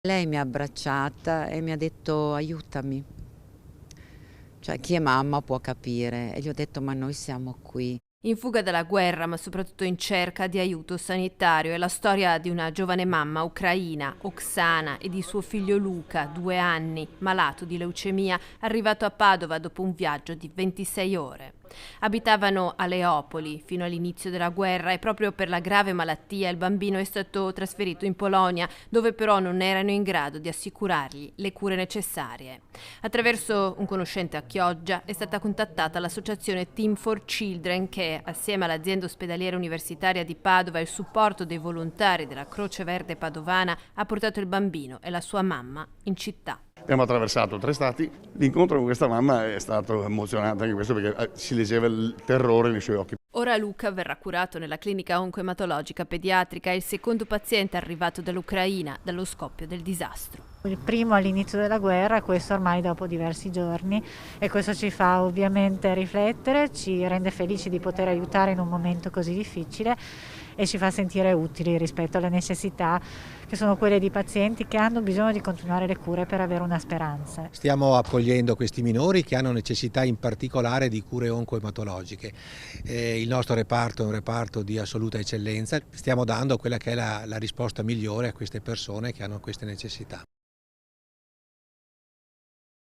Lei mi ha abbracciata e mi ha detto: "Aiutami". Cioè, chi è mamma può capire, e gli ho detto: "Ma noi siamo qui". In fuga dalla guerra, ma soprattutto in cerca di aiuto sanitario, è la storia di una giovane mamma ucraina, Oksana, e di suo figlio Luca, 2 anni, malato di leucemia, arrivato a Padova dopo un viaggio di 26 ore. Abitavano a Leopoli fino all'inizio della guerra e proprio per la grave malattia il bambino è stato trasferito in Polonia, dove però non erano in grado di assicurargli le cure necessarie. Attraverso un conoscente a Chioggia è stata contattata l'associazione Team for Children che, assieme all'azienda ospedaliera universitaria di Padova e il supporto dei volontari della Croce Verde Padovana, ha portato il bambino e la sua mamma in città. Abbiamo attraversato 3 stati, l'incontro con questa mamma è stato emozionante anche questo perché si leggeva il terrore nei suoi occhi. Ora Luca verrà curato nella clinica oncoematologica pediatrica, è il secondo paziente arrivato dall'Ucraina dallo scoppio del disastro. Il primo all'inizio della guerra, questo ormai dopo diversi giorni, e questo ci fa ovviamente riflettere, ci rende felici di poter aiutare in un momento così difficile e ci fa sentire utili rispetto alle necessità che sono quelle di pazienti che hanno bisogno di continuare le cure per avere una speranza. Stiamo accogliendo questi minori che hanno necessità in particolare di cure oncoematologiche. Il nostro reparto è un reparto di assoluta eccellenza, stiamo dando quella che è la risposta migliore a queste persone che hanno queste necessità.